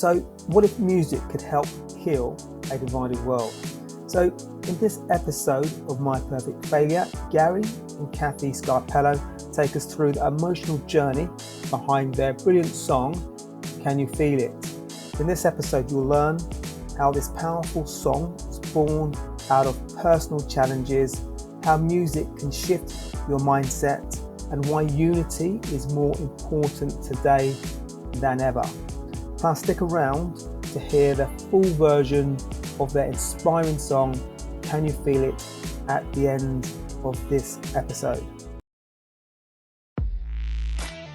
So what if music could help heal a divided world? So in this episode of My Perfect Failure, Gary and Cathy Scarpello take us through the emotional journey behind their brilliant song, Can You Feel It? In this episode, you'll learn how this powerful song was born out of personal challenges, how music can shift your mindset, and why unity is more important today than ever. Plus, stick around to hear the full version of their inspiring song, Can You Feel It, at the end of this episode.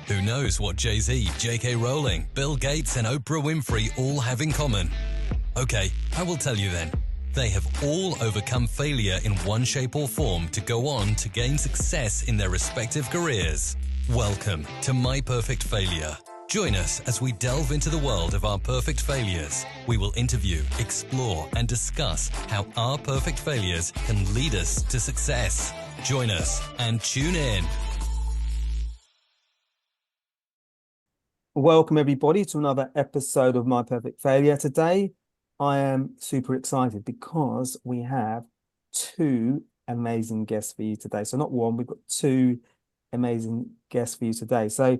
Who knows what Jay-Z, J.K. Rowling, Bill Gates and Oprah Winfrey all have in common? Okay, I will tell you then. They have all overcome failure in one shape or form to go on to gain success in their respective careers. Welcome to My Perfect Failure. Join us as we delve into the world of our perfect failures. We will interview, explore, and discuss how our perfect failures can lead us to success. Join us and tune in. Welcome everybody to another episode of My Perfect Failure. Today, I am super excited because we have two amazing guests for you today. So not one, we've got two amazing guests for you today. So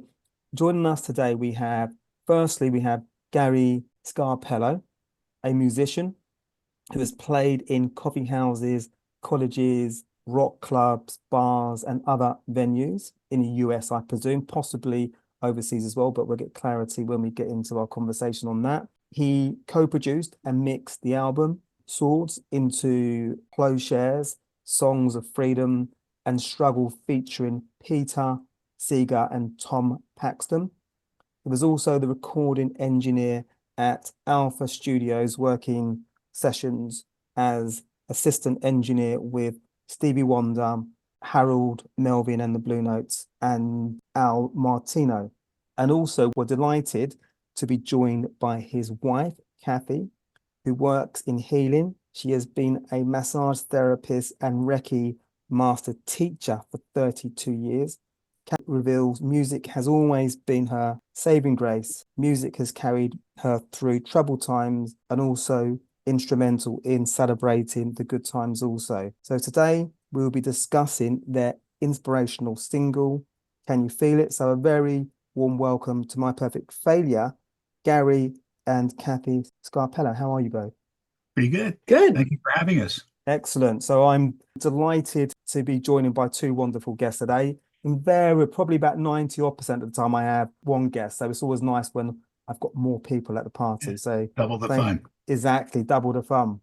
joining us today, we have Gary Scarpello, a musician who has played in coffee houses, colleges, rock clubs, bars, and other venues in the US, I presume, possibly overseas as well, but we'll get clarity when we get into our conversation on that. He co-produced and mixed the album Swords into Plowshares, Songs of Freedom and Struggle, featuring Peter Seeger and Tom Paxton. He was also the recording engineer at Alpha Studios, working sessions as assistant engineer with Stevie Wonder, Harold Melvin and the Blue Notes, and Al Martino. And also we're delighted to be joined by his wife, Cathy, who works in healing. She has been a massage therapist and Reiki master teacher for 32 years. Cathy reveals music has always been her saving grace. Music has carried her through troubled times and also instrumental in celebrating the good times also. So today we'll be discussing their inspirational single, Can You Feel It? So a very warm welcome to My Perfect Failure, Gary and Cathy Scarpello. How are you both? Pretty good. Good. Thank you for having us. Excellent. So I'm delighted to be joined by two wonderful guests today. Invariably, probably about 90% of the time I have one guest. So it's always nice when I've got more people at the party. So Double the fun. Exactly, double the fun.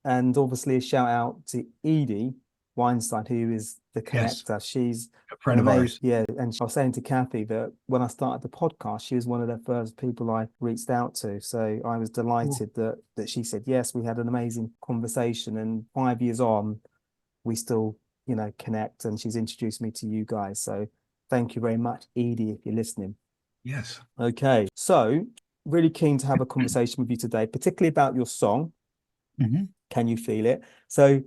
And obviously a shout out to Edie Weinstein, who is the connector. Yes. She's A friend of ours. Yeah, and I was saying to Cathy that when I started the podcast, she was one of the first people I reached out to. So I was delighted that she said yes. We had an amazing conversation, and 5 years on, we still, connect. And she's introduced me to you guys. So thank you very much, Edie, if you're listening. Yes. Okay, so really keen to have a conversation with you today, particularly about your song. Mm-hmm. Can You Feel It? So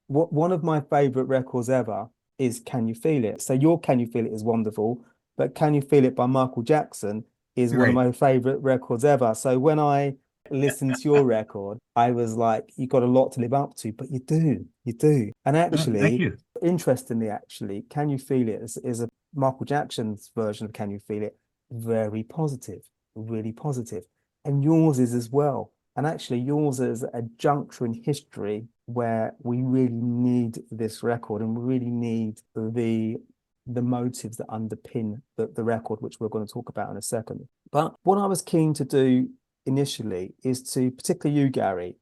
one of my favorite records ever is Can You Feel It? So your Can You Feel It is wonderful, but Can You Feel It by Michael Jackson is one of my favorite records ever. So when I listened to your record, I was like, you got a lot to live up to, but you do. And actually, thank you. Interestingly, Can You Feel It is a Michael Jackson's version of Can You Feel It, very positive, really positive. And yours is as well. And actually yours is a juncture in history where we really need this record, and we really need the motives that underpin the record, which we're going to talk about in a second. But what I was keen to do initially is to, particularly you, Gary,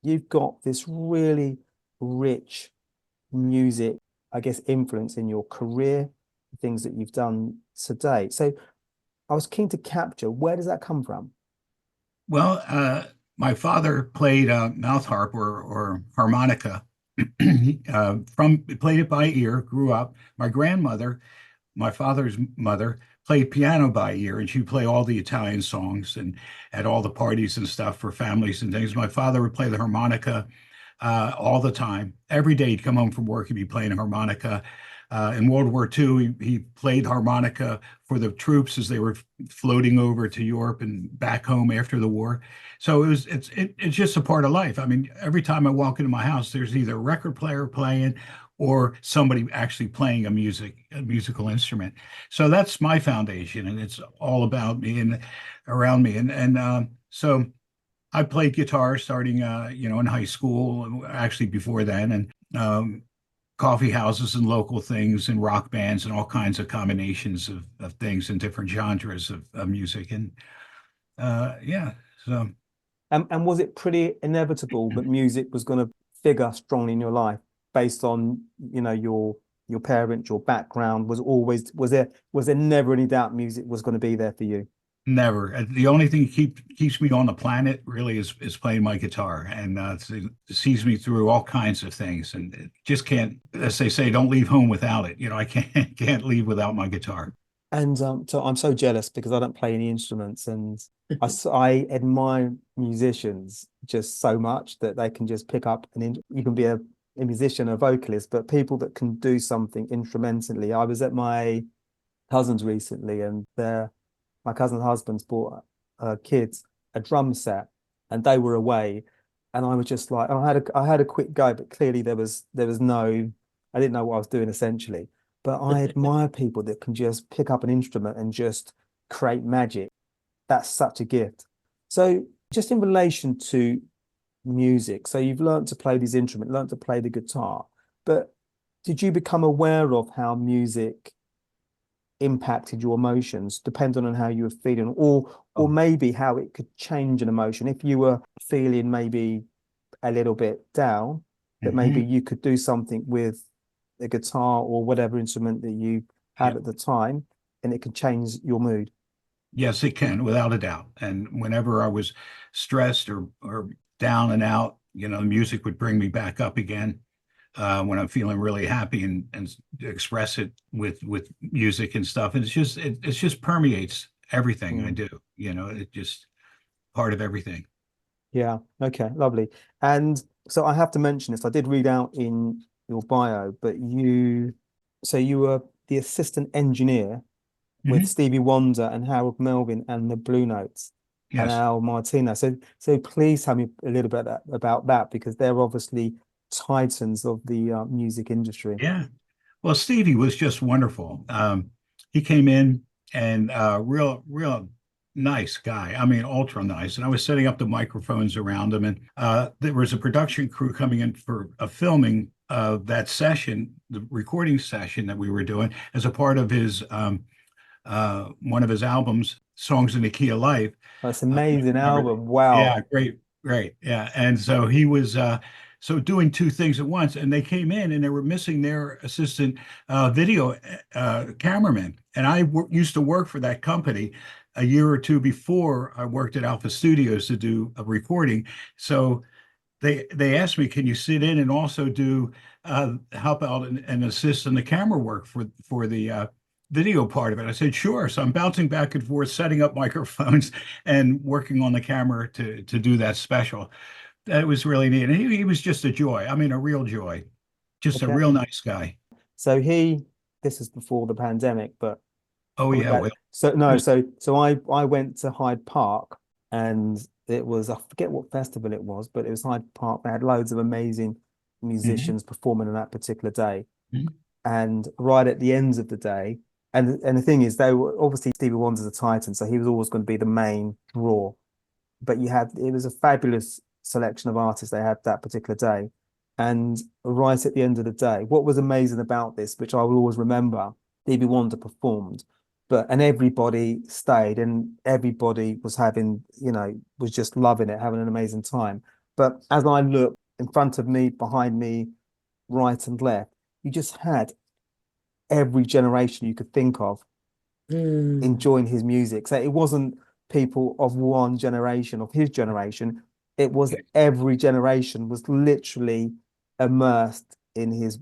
you've got this really rich music, I guess, influence in your career, things that you've done today. So I was keen to capture, where does that come from? Well, my father played mouth harp or harmonica. Played it by ear, grew up. My grandmother, my father's mother, played piano by ear, and she'd play all the Italian songs and at all the parties and stuff for families and things. My father would play the harmonica all the time. Every day he'd come home from work, he'd be playing harmonica. In World War II, he played harmonica for the troops as they were floating over to Europe and back home after the war. So it's just a part of life. I mean, every time I walk into my house, there's either a record player playing or somebody actually playing a musical instrument. So that's my foundation, and it's all about me and around me. So I played guitar starting, in high school, actually before then, and coffee houses and local things and rock bands and all kinds of combinations of things and different genres of music. And yeah, so. And was it pretty inevitable that music was going to figure strongly in your life based on, your parents, your background? Was there never any doubt music was going to be there for you? Never. The only thing keeps me on the planet really is playing my guitar, and it sees me through all kinds of things, and it just can't, as they say, don't leave home without it. I can't leave without my guitar. And so I'm so jealous because I don't play any instruments, and I admire musicians just so much that they can just pick up you can be a musician, a vocalist, but people that can do something instrumentally. I was at my cousin's recently, and my cousin's husband's bought kids a drum set, and they were away, and I was just like, I had a quick go, but clearly there was no, I didn't know what I was doing essentially. But I admire people that can just pick up an instrument and just create magic. That's such a gift. So just in relation to music, so you've learned to play these instruments, learned to play the guitar, but did you become aware of how music impacted your emotions, depending on how you were feeling, or maybe how it could change an emotion? If you were feeling maybe a little bit down, that maybe you could do something with a guitar or whatever instrument that you had at the time, and it could change your mood. Yes, it can, without a doubt. And whenever I was stressed or down and out, the music would bring me back up again. When I'm feeling really happy and express it with music and stuff. And it just permeates everything I do. It just part of everything. Yeah. Okay. Lovely. And so I have to mention this. I did read out in your bio, but you were the assistant engineer with Stevie Wonder and Harold Melvin and the Blue Notes and Yes. Al Martino. So please tell me a little bit about that, because they're obviously titans of the music industry. Yeah. Well, Stevie was just wonderful. He came in and real nice guy. I mean, ultra nice. And I was setting up the microphones around him, and there was a production crew coming in for a filming of that session, the recording session that we were doing as a part of his one of his albums, Songs in the Key of Life. That's an amazing album. Wow. Yeah, great. Yeah. And so he was doing two things at once, and they came in and they were missing their assistant video cameraman. And I used to work for that company a year or two before I worked at Alpha Studios to do a recording. So they asked me, can you sit in and also do help out and assist in the camera work for the video part of it? I said, sure. So I'm bouncing back and forth, setting up microphones and working on the camera to do that special. That was really neat. And he was just a joy. I mean, a real joy. Just a real nice guy. So this is before the pandemic, but oh yeah. Well, so I went to Hyde Park, and it was, I forget what festival it was, but it was Hyde Park. They had loads of amazing musicians performing on that particular day. And right at the end of the day, and the thing is, they were obviously, Stevie Wonder's a titan, so he was always going to be the main draw. But it was a fabulous selection of artists they had that particular day. And right at the end of the day, what was amazing about this, which I will always remember, Stevie Wonder performed, and everybody stayed, and everybody was was just loving it, having an amazing time. But as I looked in front of me, behind me, right and left, you just had every generation you could think of enjoying his music. So it wasn't people of one generation, of his generation. It was every generation was literally immersed in his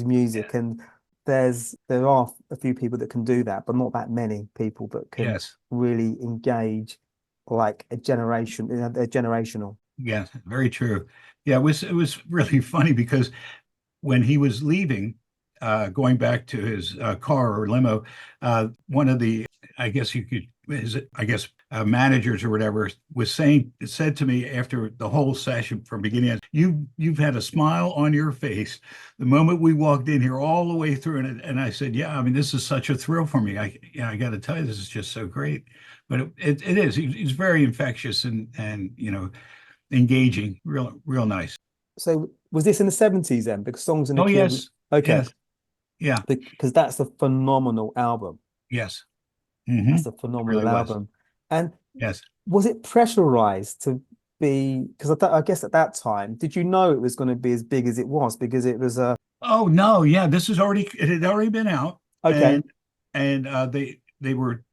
music. And there are a few people that can do that, but not that many people that can really engage like a generation. They're generational. Yeah, very true. Yeah, it was really funny because when he was leaving, going back to his car or limo, one of the, I guess you could, managers or whatever said to me after the whole session from beginning, you've had a smile on your face the moment we walked in here all the way through. And I said, yeah, I mean, this is such a thrill for me. I got to tell you, this is just so great. But it is. He's very infectious and engaging, real nice. So was this in the 70s then? Because Songs in the Oh, Key of... yes. Okay. Yes. Yeah. Because that's a phenomenal album. Yes. That's a It phenomenal really was. album. And Yes. was it pressurized to be, because I guess at that time, did you know it was going to be as big as it was? Because it was a... Oh, no. Yeah. It had already been out. Okay. And they were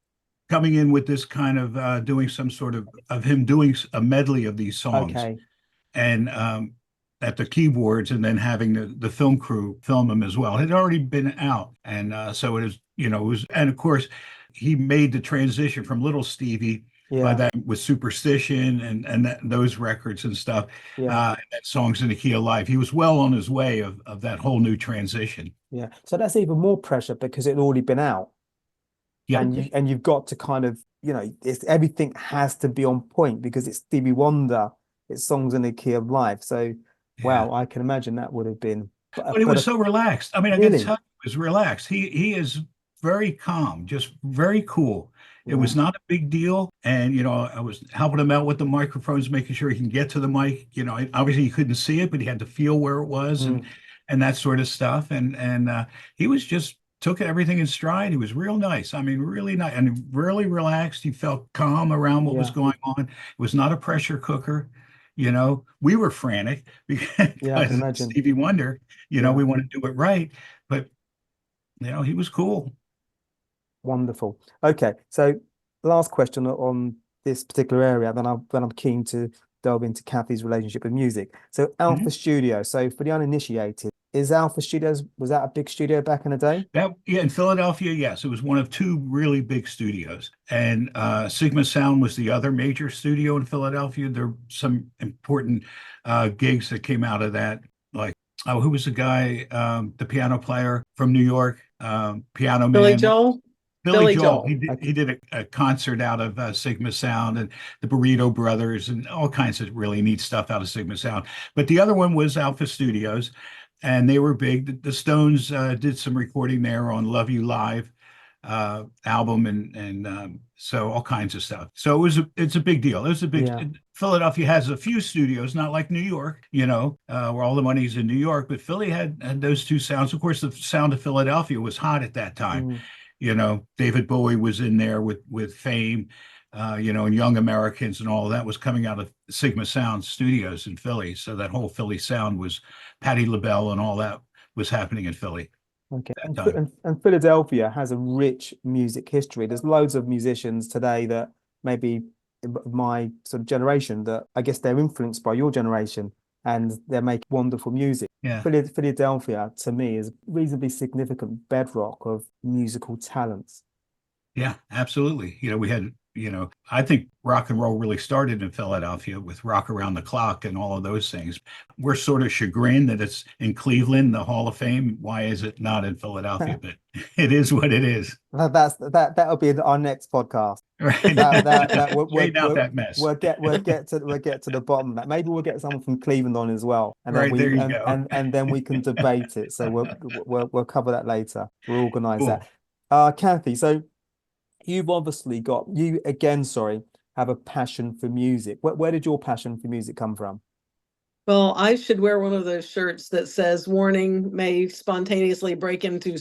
coming in with this kind of doing some sort of him doing a medley of these songs. Okay. And at the keyboards, and then having the film crew film them as well. It had already been out. And so it was, and of course, he made the transition from Little Stevie by Yeah. that with Superstition and those records and stuff, Yeah. and that Songs in the Key of Life. He was well on his way of that whole new transition. Yeah. So that's even more pressure because it had already been out. Yeah. And you've got to kind of, everything has to be on point because it's Stevie Wonder, it's Songs in the Key of Life. So Yeah. wow, I can imagine that would have been... But he was so relaxed. I mean, I Really? can tell he was relaxed. He is very calm, just very cool. It Yeah. was not a big deal. And, I was helping him out with the microphones, making sure he can get to the mic. Obviously he couldn't see it, but he had to feel where it was and that sort of stuff. And he was just took everything in stride. He was real nice. I mean, really nice and really relaxed. He felt calm around what was Yeah. going on. It was not a pressure cooker. We were frantic Yeah, I can because imagine. Stevie Wonder, Yeah. we want to do it right. But, he was cool. Wonderful. Okay, so last question on this particular area, then I'm keen to delve into Cathy's relationship with music. So Alpha Mhm. Studio. So for the uninitiated, is Alpha Studios, was that a big studio back in the day? In Philadelphia, yes, it was one of two really big studios, and Sigma Sound was the other major studio in Philadelphia. There were some important gigs that came out of that, like who was the guy, the piano player from New York, Piano Billy Man. Joel. Billy Billy Joel. Joel. He did a concert out of Sigma Sound and the Burrito Brothers and all kinds of really neat stuff out of Sigma Sound. But the other one was Alpha Studios, and they were big. The Stones did some recording there on Love You Live album and so all kinds of stuff. So it's a big deal. Yeah. Philadelphia has a few studios, not like New York, where all the money's in New York, but Philly had those two sounds. Of course, the sound of Philadelphia was hot at that time. David Bowie was in there with Fame, and Young Americans and all of that was coming out of Sigma Sound Studios in Philly. So that whole Philly sound was Patti LaBelle and all that was happening in Philly. Okay. And Philadelphia has a rich music history. There's loads of musicians today that maybe my sort of generation that I guess they're influenced by your generation and they make wonderful music. Yeah. Philadelphia, to me, is a reasonably significant bedrock of musical talents. Yeah, absolutely. We had, I think rock and roll really started in Philadelphia with Rock Around the Clock and all of those things. We're sort of chagrined that it's in Cleveland, the Hall of Fame. Why is it not in Philadelphia? But it is what it is. That'll be our next podcast. Right. Straighten out that mess. We'll get to the bottom of that. Maybe we'll get someone from Cleveland on as well, and then there you go. And then we can debate it. So we'll cover that later. We'll organise Cool. that. Cathy, so you've obviously have a passion for music. Where did your passion for music come from? Well, I should wear one of those shirts that says "Warning may spontaneously break into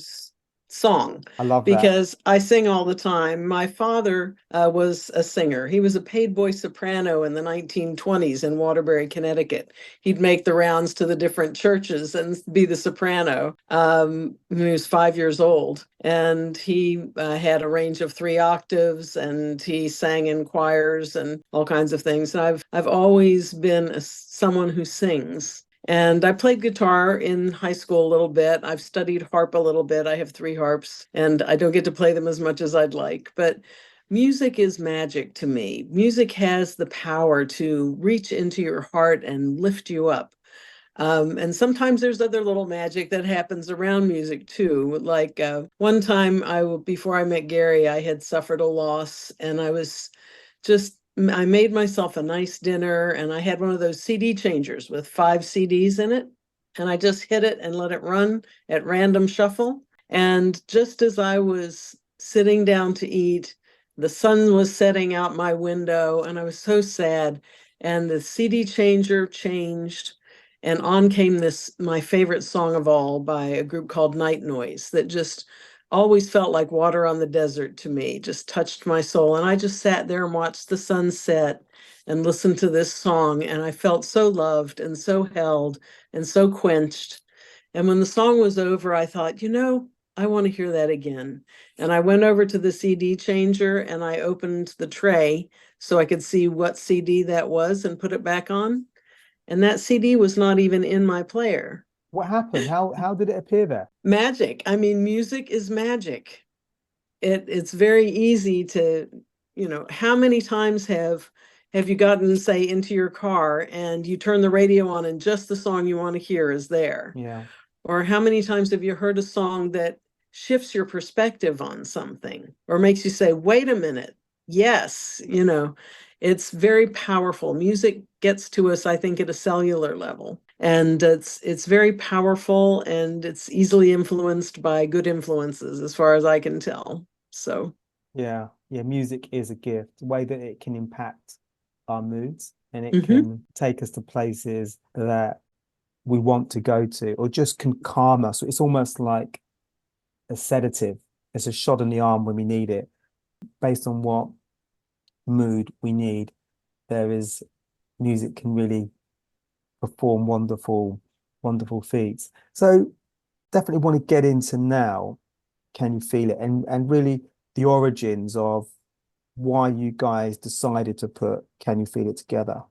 song." I love that. Because I sing all the time. My father was a singer. He was a paid boy soprano in the 1920s in Waterbury, Connecticut. He'd make the rounds to the different churches and be the soprano. When he was 5 years old, and he had a range of 3 octaves, and he sang in choirs and all kinds of things. And I've always been someone who sings. And I played guitar in high school a little bit. I've studied harp a little bit. I have 3 harps, and I don't get to play them as much as I'd like. But music is magic to me. Music has the power to reach into your heart and lift you up. And sometimes there's other little magic that happens around music too. Like one time before I met Gary, I had suffered a loss and I made myself a nice dinner and I had one of those CD changers with 5 CDs in it. And I just hit it and let it run at random shuffle. And just as I was sitting down to eat, the sun was setting out my window and I was so sad. And the CD changer changed and on came my favorite song of all by a group called Night Noise that just always felt like water on the desert to me, just touched my soul. And I just sat there and watched the sunset and listened to this song. And I felt so loved and so held and so quenched. And when the song was over, I thought, I want to hear that again. And I went over to the CD changer and I opened the tray so I could see what CD that was and put it back on. And that CD was not even in my player. What happened? How did it appear there? Magic. I mean, music is magic. It's very easy to, how many times have you gotten, say, into your car and you turn the radio on and just the song you want to hear is there? Yeah. Or how many times have you heard a song that shifts your perspective on something or makes you say, wait a minute, yes, it's very powerful. Music gets to us, I think, at a cellular level. And it's very powerful and it's easily influenced by good influences, as far as I can tell. So yeah, music is a gift, the way that it can impact our moods and it can take us to places that we want to go to, or just can calm us. It's almost like a sedative. It's a shot in the arm when we need it, based on what mood we need. Music can really perform wonderful feats. So definitely want to get into now, Can You Feel It, and really the origins of why you guys decided to put Can You Feel It together.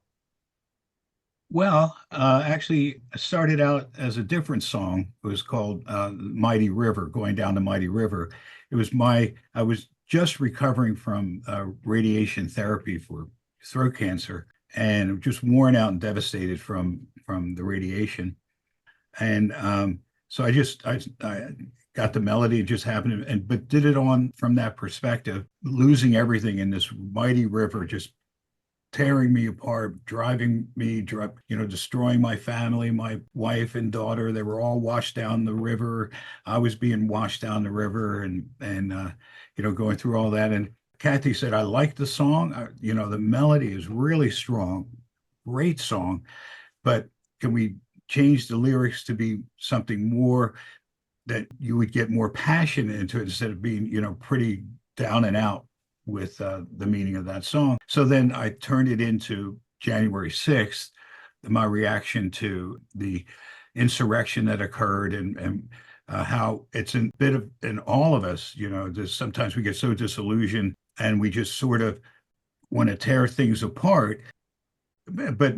Well, actually, I started out as a different song. It was called Mighty River, Going Down the Mighty River. I was just recovering from radiation therapy for throat cancer and just worn out and devastated from the radiation. And so I got the melody, it just happened, but did it on from that perspective, losing everything in this mighty river, just tearing me apart, destroying my family, my wife and daughter. They were all washed down the river. I was being washed down the river and going through all that. And Cathy said, I like the song. The melody is really strong, great song, but can we change the lyrics to be something more that you would get more passion into it instead of being, pretty down and out with the meaning of that song. So then I turned it into January 6th, my reaction to the insurrection that occurred and how it's a bit of in all of us, sometimes we get so disillusioned and we just sort of want to tear things apart. But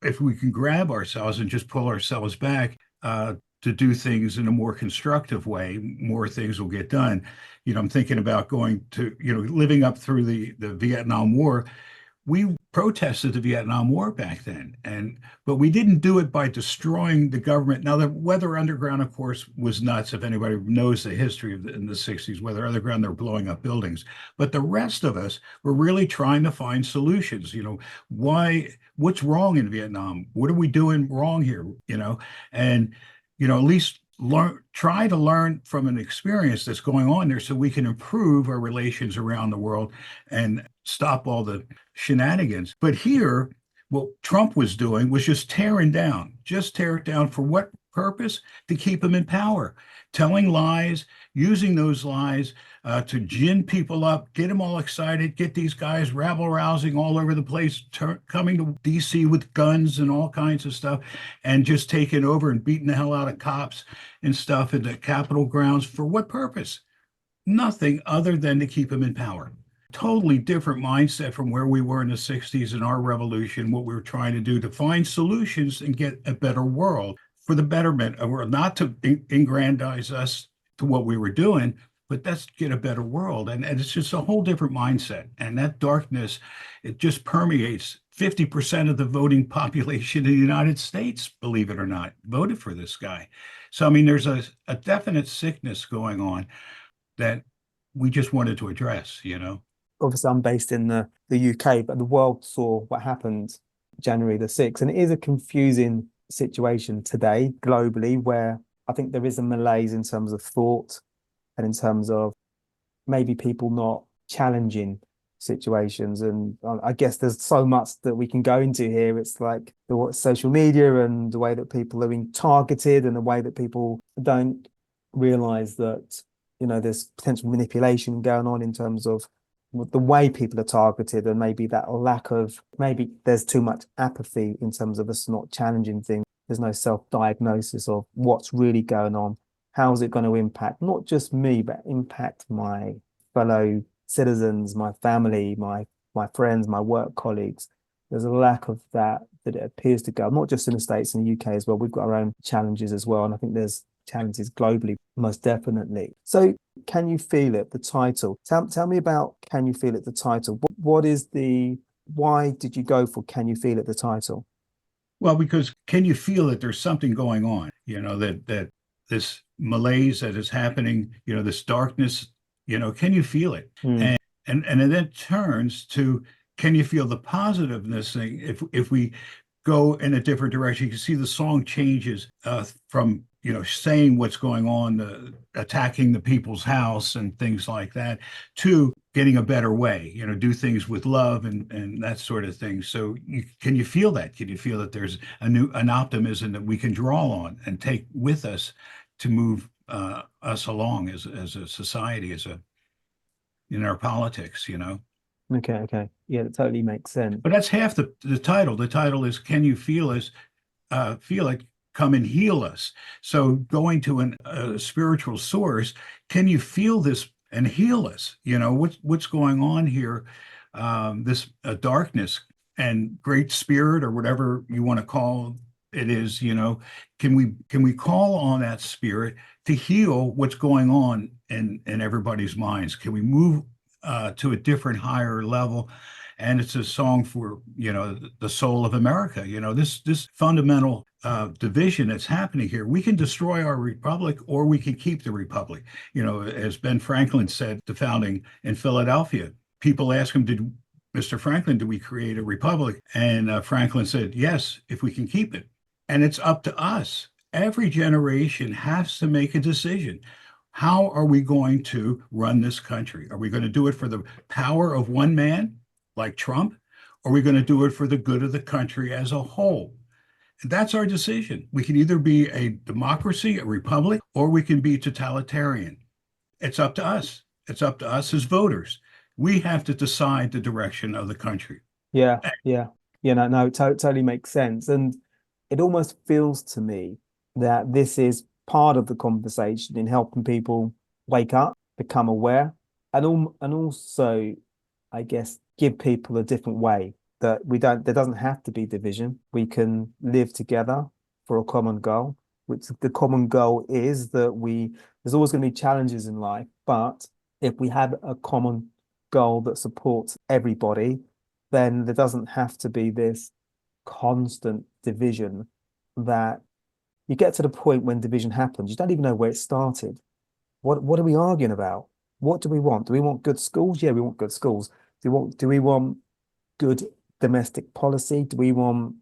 if we can grab ourselves and just pull ourselves back, to do things in a more constructive way, more things will get done. I'm thinking about going to, living up through the Vietnam War. We protested the Vietnam War back then, but we didn't do it by destroying the government. Now, the Weather Underground, of course, was nuts. If anybody knows the history in the 60s, Weather Underground, they're blowing up buildings. But the rest of us were really trying to find solutions. What's wrong in Vietnam? What are we doing wrong here? And at least try to learn from an experience that's going on there so we can improve our relations around the world and stop all the shenanigans. But here, what Trump was doing was just tear it down. For what purpose? To keep him in power, telling lies, using those lies to gin people up, get them all excited, get these guys rabble-rousing all over the place, coming to D.C. with guns and all kinds of stuff, and just taking over and beating the hell out of cops and stuff in the Capitol grounds. For what purpose? Nothing other than to keep him in power. Totally different mindset from where we were in the 60s in our revolution, what we were trying to do to find solutions and get a better world for the betterment of the world, not to aggrandize us to what we were doing, but let's get a better world. And it's just a whole different mindset. And that darkness, it just permeates 50% of the voting population in the United States, believe it or not, voted for this guy. So, I mean, there's a definite sickness going on that we just wanted to address, you know? Obviously, I'm based in the UK, but the world saw what happened January the 6th. And it is a confusing situation today globally, where I think there is a malaise in terms of thought and in terms of maybe people not challenging situations. And I guess there's so much that we can go into here. It's like the social media and the way that people are being targeted and the way that people don't realize that, you know, there's potential manipulation going on in terms of the way people are targeted, and maybe that lack of, maybe there's too much apathy in terms of us not challenging things. There's no self-diagnosis of what's really going on. How is it going to impact not just me, but impact my fellow citizens, my family, my friends, my work colleagues? There's a lack of that it appears to go, not just in the States and the UK as well. We've got our own challenges as well. And I think there's challenges globally, most definitely. So Can You Feel It, the title. Tell me about Can You Feel It, the title. Why did you go for Can You Feel It, the title? Well, because can you feel that there's something going on, you know, that this malaise that is happening, you know, this darkness, you know, can you feel it? Mm. And then it turns to, can you feel the positiveness thing? If we go in a different direction, you can see the song changes from, you know, saying what's going on, attacking the people's house and things like that, to getting a better way, you know, do things with love and that sort of thing. So can you feel that? Can you feel that there's an optimism that we can draw on and take with us to move us along as a society, in our politics, you know? Okay. Yeah, that totally makes sense. But that's half the title. The title is Can You Feel Us? Feel it, come and heal us. So going to a spiritual source, can you feel this and heal us? You know, what's going on here? This darkness and great spirit, or whatever you want to call it is, you know, can we call on that spirit to heal what's going on in everybody's minds? Can we move to a different, higher level? And it's a song for, you know, the soul of America. You know, this fundamental division that's happening here. We can destroy our republic, or we can keep the republic. You know, as Ben Franklin said, the founding in Philadelphia, people asked him, Mr. Franklin, did we create a republic? And Franklin said, yes, if we can keep it. And it's up to us. Every generation has to make a decision. How are we going to run this country? Are we going to do it for the power of one man, like Trump? Or are we going to do it for the good of the country as a whole? And that's our decision. We can either be a democracy, a republic, or we can be totalitarian. It's up to us. It's up to us as voters. We have to decide the direction of the country. Yeah. No, totally makes sense. And it almost feels to me that this is part of the conversation in helping people wake up, become aware, and also, I guess, give people a different way, that there doesn't have to be division. We can live together for a common goal, which the common goal is that there's always going to be challenges in life, but if we have a common goal that supports everybody, then there doesn't have to be this constant division that you get to the point when division happens, you don't even know where it started. What are we arguing about? What do we want? Do we want good schools? Yeah, we want good schools. Do we want good domestic policy? Do we want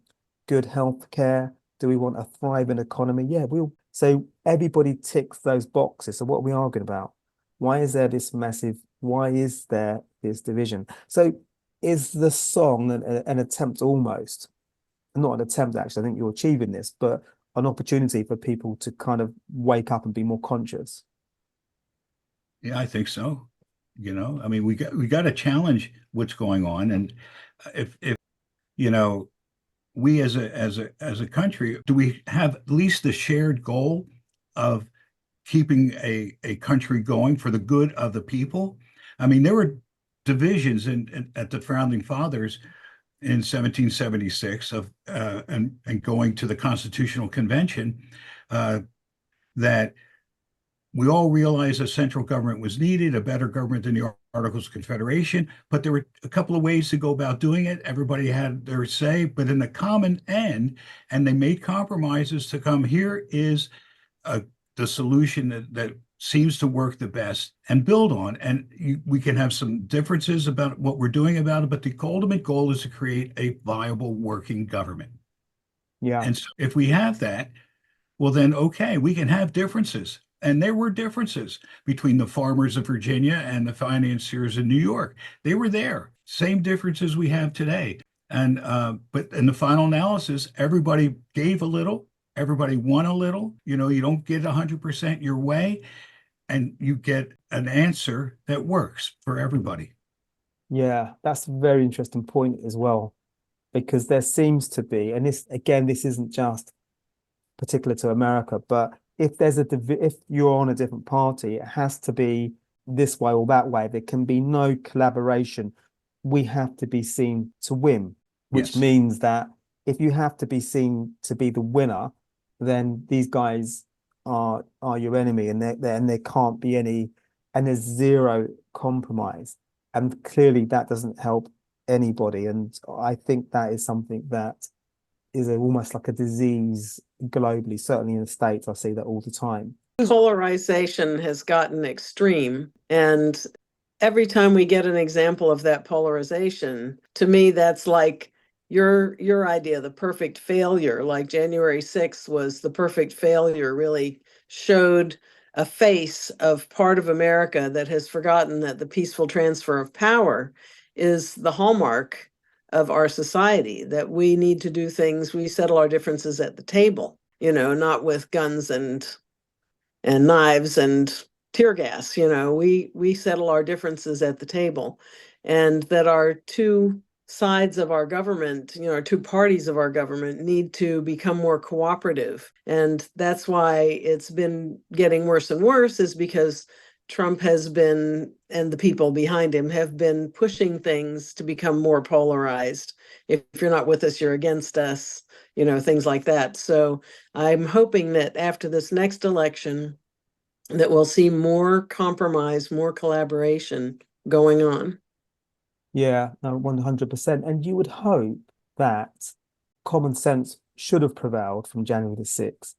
good healthcare? Do we want a thriving economy? Yeah, so everybody ticks those boxes. So what are we arguing about? Why is there this division? So is the song an attempt, almost, not an attempt actually, I think you're achieving this, but an opportunity for people to kind of wake up and be more conscious? Yeah, I think so. You know, I mean, we got to challenge what's going on. And if you know, we as a country, do we have at least the shared goal of keeping a country going for the good of the people? I mean, there were divisions at the founding fathers in 1776 of and going to the Constitutional Convention, that we all realized a central government was needed, a better government than the Articles of Confederation, but there were a couple of ways to go about doing it. Everybody had their say, but in the common end, and they made compromises to come, here is the solution that seems to work the best and build on. And we can have some differences about what we're doing about it, but the ultimate goal is to create a viable working government. Yeah. And so if we have that, well, then, okay, we can have differences. And there were differences between the farmers of Virginia and the financiers in New York. They were there, same differences we have today. And but in the final analysis, everybody gave a little, everybody won a little. You know, you don't get 100% your way, and you get an answer that works for everybody. Yeah, that's a very interesting point as well, because there seems to be, and this again, this isn't just particular to America, but if if you're on a different party, it has to be this way or that way. There can be no collaboration. We have to be seen to win, which Yes. means that if you have to be seen to be the winner, then these guys are your enemy, and there can't be any, and there's zero compromise. And clearly that doesn't help anybody. And I think that is something that is almost like a disease globally. Certainly in the States, I see that all the time. Polarization has gotten extreme. And every time we get an example of that polarization, to me, that's like your idea, the perfect failure. Like January 6th was the perfect failure, really showed a face of part of America that has forgotten that the peaceful transfer of power is the hallmark of our society, that we need to do things, we settle our differences at the table, you know, not with guns and knives and tear gas. You know, we settle our differences at the table, and that our two sides of our government, you know, our two parties of our government need to become more cooperative. And that's why it's been getting worse and worse, is because Trump has been, and the people behind him have been pushing things to become more polarized. If you're not with us, you're against us, you know, things like that. So I'm hoping that after this next election, that we'll see more compromise, more collaboration going on. Yeah, no, 100%. And you would hope that common sense should have prevailed from January the 6th,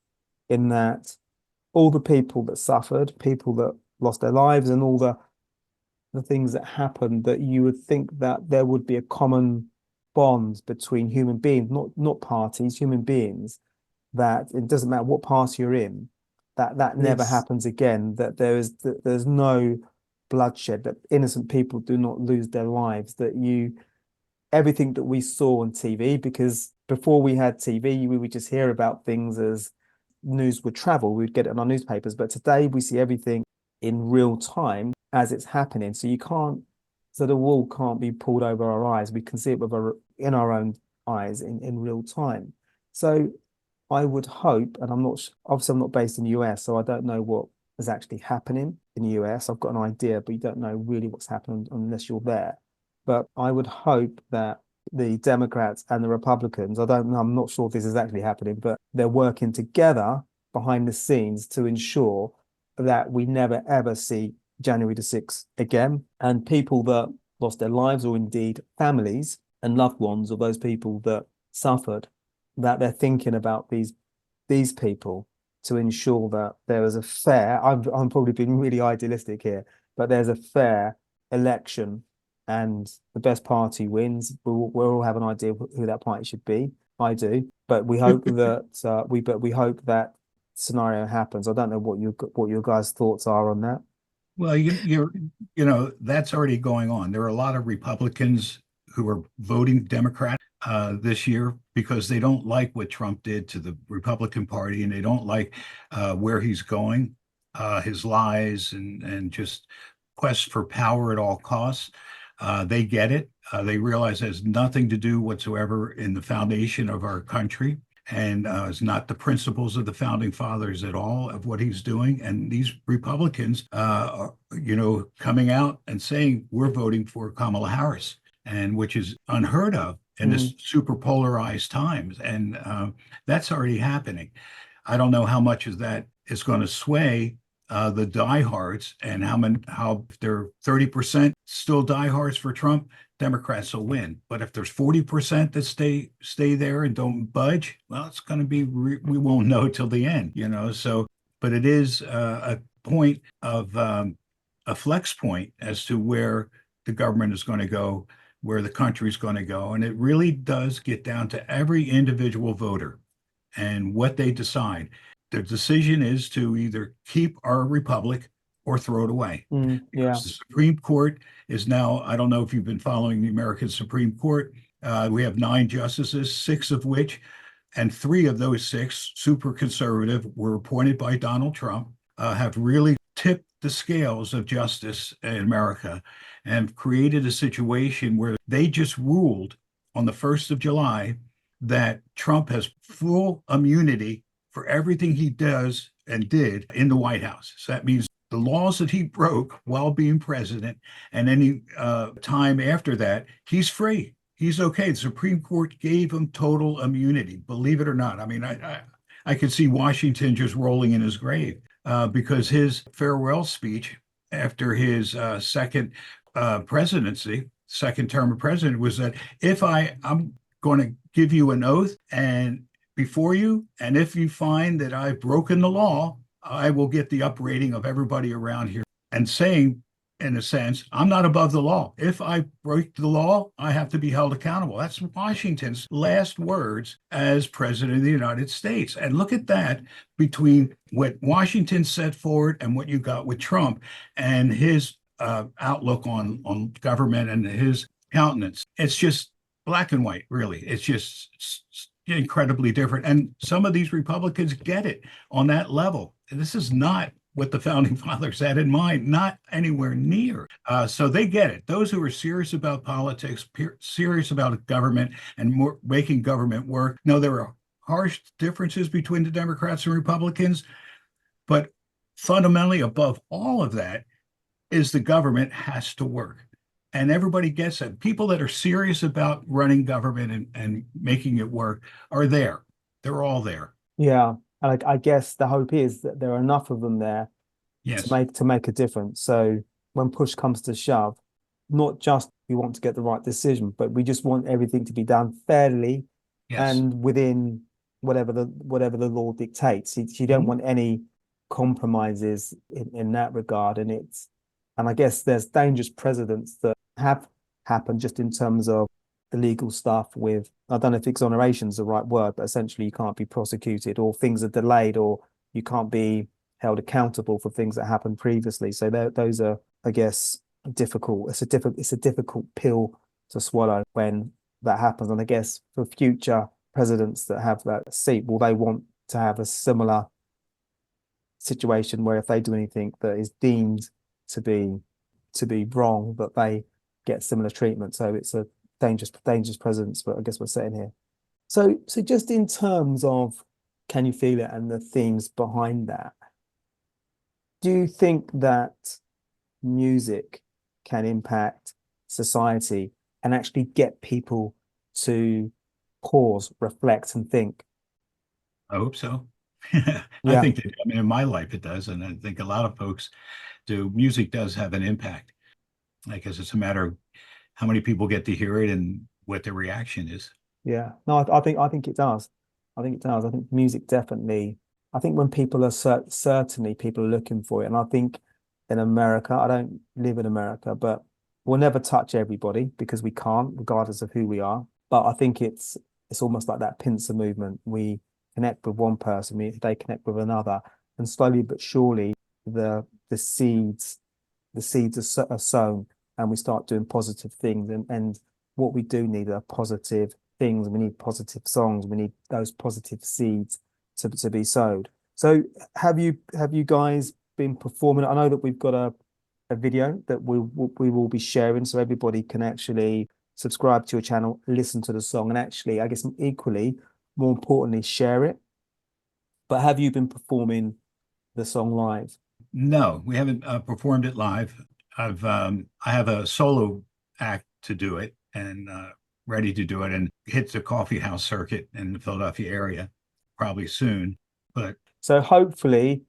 in that all the people that suffered, people that lost their lives, and all the things that happened, that you would think that there would be a common bond between human beings, not parties, human beings, that it doesn't matter what party you're in, that never Yes. happens again, that there's no bloodshed, that innocent people do not lose their lives, that everything that we saw on TV, because before we had TV, we would just hear about things as news would travel, we'd get it in our newspapers, but today we see everything in real time as it's happening. So the wool can't be pulled over our eyes. We can see it in our own eyes in real time. So I would hope, and obviously I'm not based in the US, so I don't know what is actually happening in the US. I've got an idea, but you don't know really what's happening unless you're there. But I would hope that the Democrats and the Republicans, I'm not sure if this is actually happening, but they're working together behind the scenes to ensure that we never ever see January the 6th again. And people that lost their lives, or indeed families and loved ones of those people that suffered, that they're thinking about these people to ensure that there is a fair, I'm probably being really idealistic here, but there's a fair election and the best party wins. We'll all have an idea of who that party should be. I do, but we hope that we hope that scenario happens. I don't know what your guys' thoughts are on that. Well, you know, that's already going on. There are a lot of Republicans who are voting Democrat this year because they don't like what Trump did to the Republican Party, and they don't like where he's going, his lies and just quest for power at all costs. They get it. They realize it has nothing to do whatsoever in the foundation of our country, and it's not the principles of the founding fathers at all of what he's doing. And these Republicans are, you know, coming out and saying we're voting for Kamala Harris, and which is unheard of in this super polarized times. And that's already happening. I don't know how much of that is going to sway the diehards, and how if there are 30% still diehards for Trump, Democrats will win. But if there's 40% that stay there and don't budge, well, it's going to be we won't know till the end, So, but it is a point of a flex point as to where the government is going to go, where the country is going to go, and it really does get down to every individual voter and what they decide. The decision is to either keep our republic or throw it away. Yeah. Because the Supreme Court is now, I don't know if you've been following the American Supreme Court. We have 9 justices, 6 of which, and 3 of those 6, super conservative, were appointed by Donald Trump, have really tipped the scales of justice in America and created a situation where they just ruled on the 1st of July that Trump has full immunity for everything he does and did in the White House. So that means the laws that he broke while being president and any time after that, he's free. He's okay. The Supreme Court gave him total immunity, believe it or not. I mean, I could see Washington just rolling in his grave because his farewell speech after his second presidency, second term of president, was that I'm going to give you an oath and before you, and if you find that I've broken the law, I will get the uprating of everybody around here, and saying, in a sense, I'm not above the law. If I break the law, I have to be held accountable. That's Washington's last words as president of the United States. And look at that between what Washington set forward and what you got with Trump and his outlook on government and his countenance. It's just black and white, really. It's just incredibly different. And some of these Republicans get it on that level. This is not what the founding fathers had in mind, not anywhere near. So they get it. Those who are serious about politics, serious about government and making government work. No, there are harsh differences between the Democrats and Republicans, but fundamentally above all of that is the government has to work. And everybody gets it. People that are serious about running government and making it work are there. They're all there. Yeah. And I guess the hope is that there are enough of them there Yes. to make a difference. So when push comes to shove, not just we want to get the right decision, but we just want everything to be done fairly and within whatever the law dictates. You don't want any compromises in that regard. And I guess there's dangerous precedents that have happened just in terms of the legal stuff with, I don't know if exoneration is the right word, but essentially you can't be prosecuted or things are delayed or you can't be held accountable for things that happened previously. So those are, I guess, difficult. It's a difficult pill to swallow when that happens. And I guess for future presidents that have that seat, will they want to have a similar situation where if they do anything that is deemed to be wrong, that they get similar treatment? So it's a dangerous precedents, but I guess we're sitting here. So just in terms of Can You Feel It and the themes behind that, do you think that music can impact society and actually get people to pause, reflect, and think? I hope so. I think that, in my life it does, and I think a lot of folks do. Music does have an impact. I guess it's a matter of how many people get to hear it and what their reaction is. Yeah, no, I think it does. I think it does. I think music definitely. I think when people are certainly people are looking for it, and I think in America, I don't live in America, but we'll never touch everybody because we can't, regardless of who we are. But I think it's almost like that pincer movement. We connect with one person, they connect with another, and slowly but surely the seeds are sown, and we start doing positive things. And what we do need are positive things. We need positive songs. We need those positive seeds to be sowed. So have you guys been performing? I know that we've got a video that we will be sharing, so everybody can actually subscribe to your channel, listen to the song, and actually, I guess equally, more importantly, share it. But have you been performing the song live? No, we haven't performed it live. I have a solo act to do it and ready to do it and hit the coffee house circuit in the Philadelphia area probably soon. But so hopefully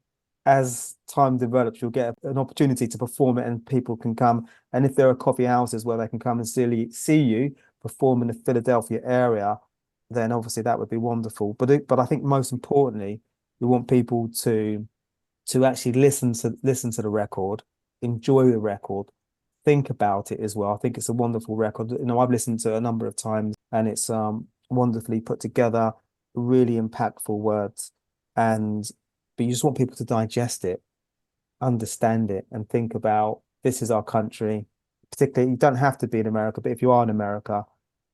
as time develops, you'll get an opportunity to perform it and people can come. And if there are coffee houses where they can come and see you perform in the Philadelphia area, then obviously that would be wonderful. But I think most importantly, we want people to actually listen to the record, enjoy the record, think about it as well. I think it's a wonderful record. I've listened to it a number of times, and it's wonderfully put together, really impactful words, but you just want people to digest it, understand it, and think about this is our country. Particularly, you don't have to be in America, but if you are in America,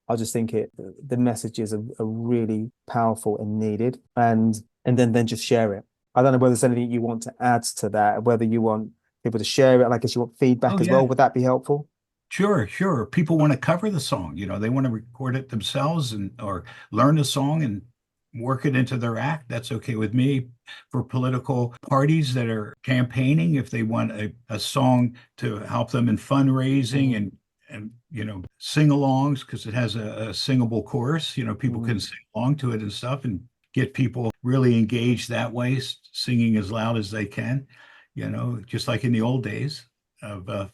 I just think the messages are really powerful and needed, and then just share it. I don't know whether there's anything you want to add to that, whether you want people to share it, and I guess you want feedback as well. Would that be helpful? Sure. People want to cover the song. They want to record it themselves or learn the song and work it into their act. That's okay with me. For political parties that are campaigning, if they want a song to help them in fundraising and sing-alongs, because it has a singable chorus, people can sing along to it and stuff, and get people really engaged that way, singing as loud as they can, just like in the old days of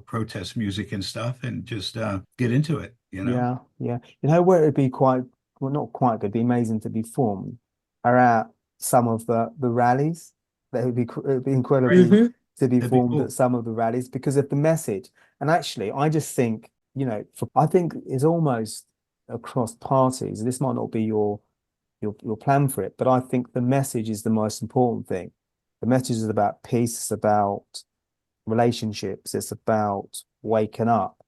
protest music and stuff, and just get into it. Yeah. Where it'd be not quite good, be amazing to be formed are at some of the rallies. It'd be incredibly to be formed at some of the rallies because of the message. And actually, I just think, I think it's almost across parties. This might not be your plan for it, but I think the message is the most important thing. The message is about peace, it's about relationships, it's about waking up.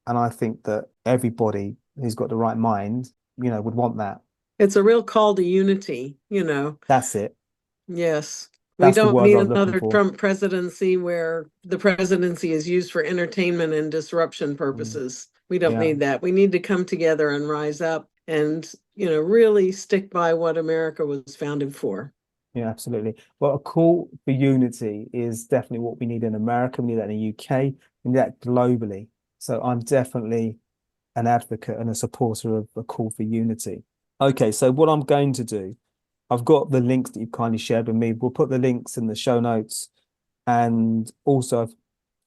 And I think that everybody who's got the right mind, would want that. It's a real call to unity, That's it. Yes. That's we don't need another Trump presidency where the presidency is used for entertainment and disruption purposes. We don't need that. We need to come together and rise up and, really stick by what America was founded for. Yeah, absolutely. Well, a call for unity is definitely what we need in America. We need that in the UK. We need that globally. So I'm definitely an advocate and a supporter of a call for unity. Okay, so what I'm going to do, I've got the links that you've kindly shared with me. We'll put the links in the show notes. And also,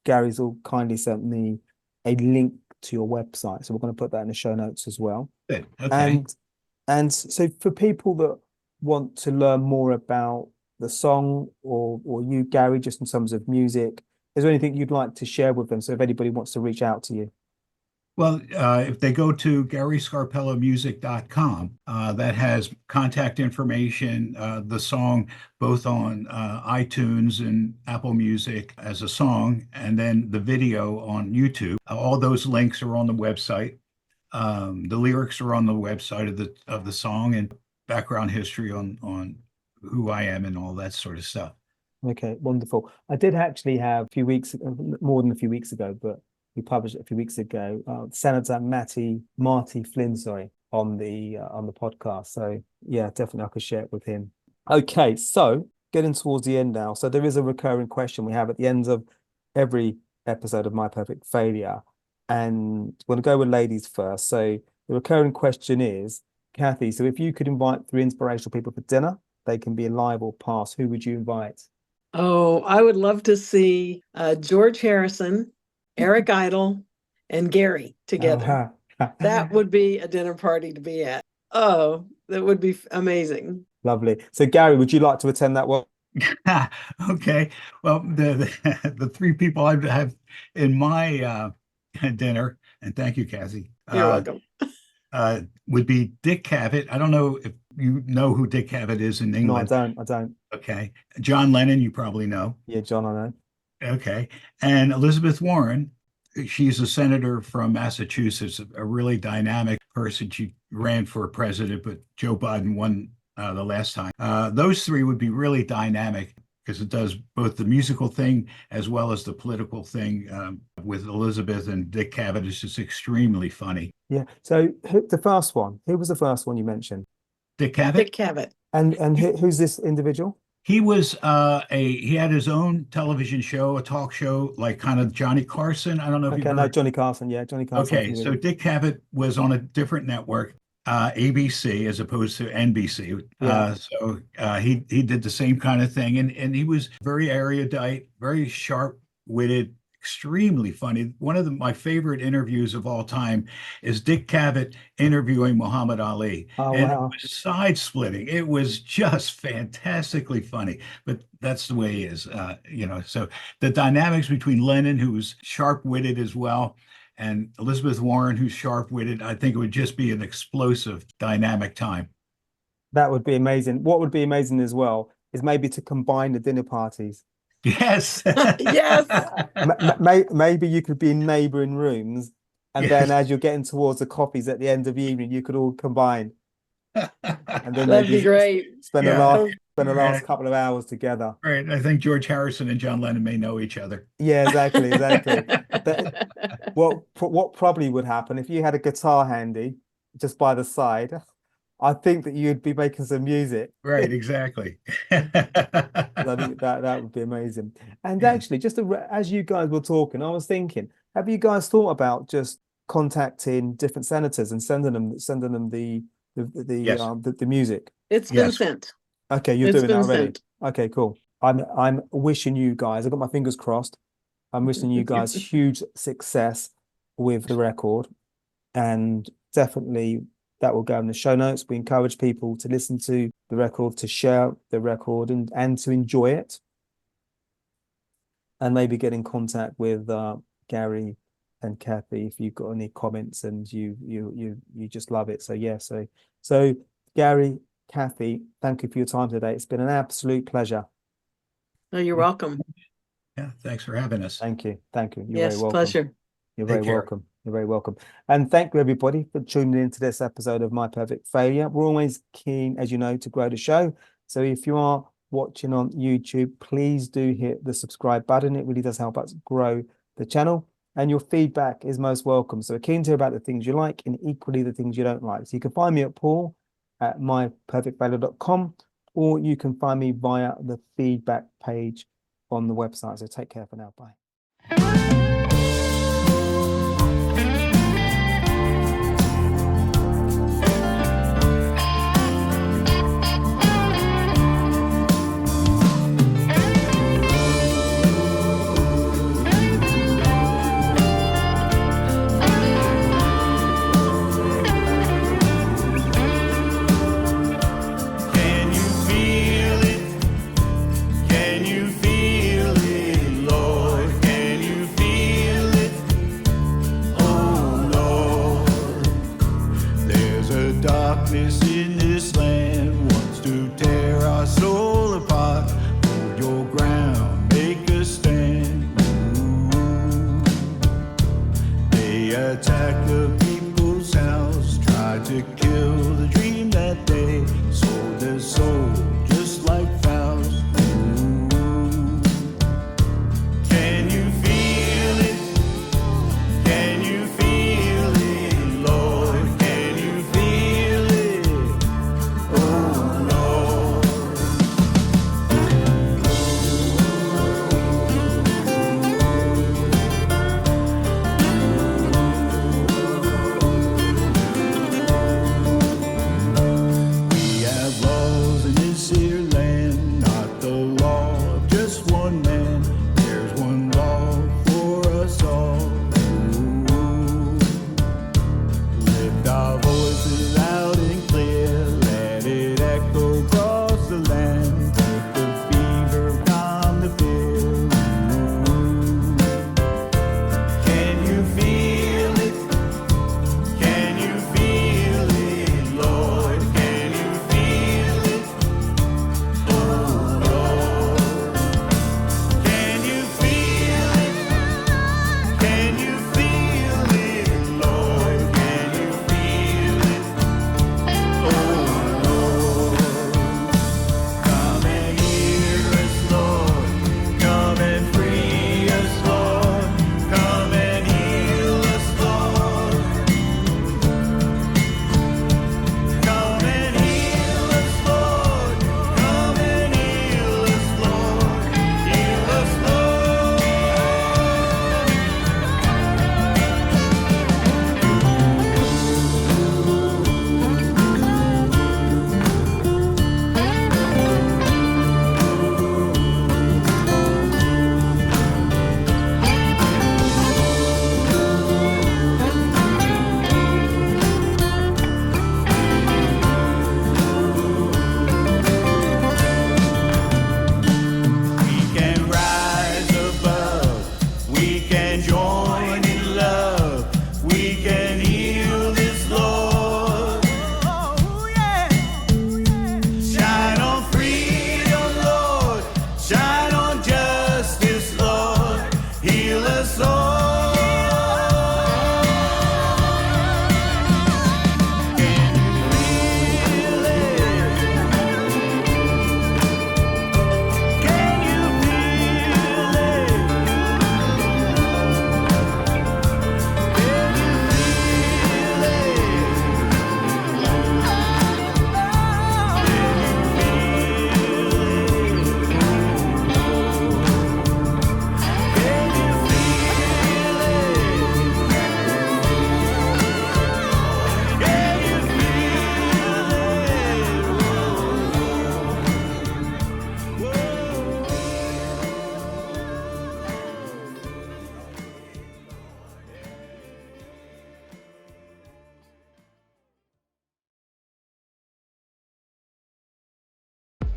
Gary's all kindly sent me a link to your website. So we're going to put that in the show notes as well. Good. Okay. And so for people that want to learn more about the song or you, Gary, just in terms of music, is there anything you'd like to share with them? So if anybody wants to reach out to you. Well, if they go to GaryScarpelloMusic.com, that has contact information, the song both on iTunes and Apple Music as a song, and then the video on YouTube. All those links are on the website. The lyrics are on the website of the song, and background history on who I am and all that sort of stuff. Okay, wonderful. I did actually have more than a few weeks ago, but we published it a few weeks ago, Senator Marty Flynn, on the podcast. So yeah, definitely I could share it with him. Okay, so getting towards the end now. So there is a recurring question we have at the end of every episode of My Perfect Failure. And we're going to go with ladies first. So the recurring question is, Cathy, so if you could invite 3 inspirational people for dinner, they can be alive or past, who would you invite? Oh, I would love to see George Harrison, Eric Idle, and Gary together. That would be a dinner party to be at. Oh, that would be amazing. Lovely. So Gary, would you like to attend that one? Okay. Well, the 3 people I have in my dinner, and thank you, Cathy. You're welcome. Would be Dick Cavett. I don't know if you know who Dick Cavett is in England. No, I don't. Okay. John Lennon, you probably know. Yeah, John, I know. Okay. And Elizabeth Warren, she's a senator from Massachusetts, a really dynamic person. She ran for president, but Joe Biden won the last time. Those 3 would be really dynamic because it does both the musical thing as well as the political thing with Elizabeth, and Dick Cavett is just extremely funny. Yeah. So the first one, who was the first one you mentioned? Dick Cavett? Dick Cavett. And who's this individual? He was he had his own television show, a talk show, like kind of Johnny Carson. I don't know if you know Johnny Carson. Yeah, Johnny Carson. Okay, so Dick Cavett was on a different network. ABC as opposed to NBC. Yeah. He did the same kind of thing, and he was very erudite, very sharp-witted, extremely funny. One of my favorite interviews of all time is Dick Cavett interviewing Muhammad Ali, Oh, and it wow. was side-splitting. It was just fantastically funny, but that's the way he is, So the dynamics between Lennon, who was sharp-witted as well, and Elizabeth Warren, who's sharp-witted, I think it would just be an explosive, dynamic time. That would be amazing. What would be amazing as well is maybe to combine the dinner parties. Yes. Yes. Maybe you could be in neighboring rooms, and then Yes. as you're getting towards the coffees at the end of the evening, you could all combine, and then That'd be maybe great. spend the Yeah. last spend the Right. last couple of hours together. Right. I think George Harrison and John Lennon may know each other. Yeah, exactly. What probably would happen if you had a guitar handy just by the side? I think that you'd be making some music. Right, exactly. I think that would be amazing. And Yeah. actually, as you guys were talking, I was thinking, have you guys thought about just contacting different senators and sending them the Yes. the music? It's been Yes. sent. Okay, you're It's doing that been already. sent. Okay, cool. I'm wishing you guys, I've got my fingers crossed. I'm wishing you guys huge success with the record, and definitely that will go in the show notes. We encourage people to listen to the record, to share the record, and to enjoy it, and maybe get in contact with Gary and Cathy if you've got any comments and you just love it. So yeah, so Gary, Cathy, thank you for your time today. It's been an absolute pleasure. Oh, you're welcome. Yeah, thanks for having us. Thank you. You're Yes, very welcome. pleasure. You're Take very care. welcome. You're very welcome. And thank you, everybody, for tuning in to this episode of My Perfect Failure. We're always keen, as you know, to grow the show. So if you are watching on YouTube, please do hit the subscribe button. It really does help us grow the channel. And your feedback is most welcome. So we're keen to hear about the things you like and equally the things you don't like. So you can find me at Paul at myperfectfailure.com, or you can find me via the feedback page on the website. So take care for now. Bye. Can you feel it? Can you feel it, Lord? Can you feel it? Oh Lord, there's a darkness in this land wants to tear our soul apart. Hold your ground, make a stand. Ooh. They attack the people's house, try to kill the dream that they sold their soul, just like Faust. Ooh. Can you feel it? Can you feel it, Lord? Can you feel it? Oh Lord.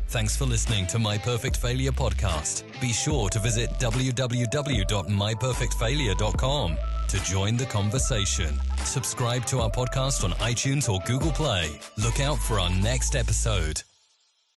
Thanks for listening to My Perfect Failure podcast. Be sure to visit www.myperfectfailure.com to join the conversation. Subscribe to our podcast on iTunes or Google Play. Look out for our next episode.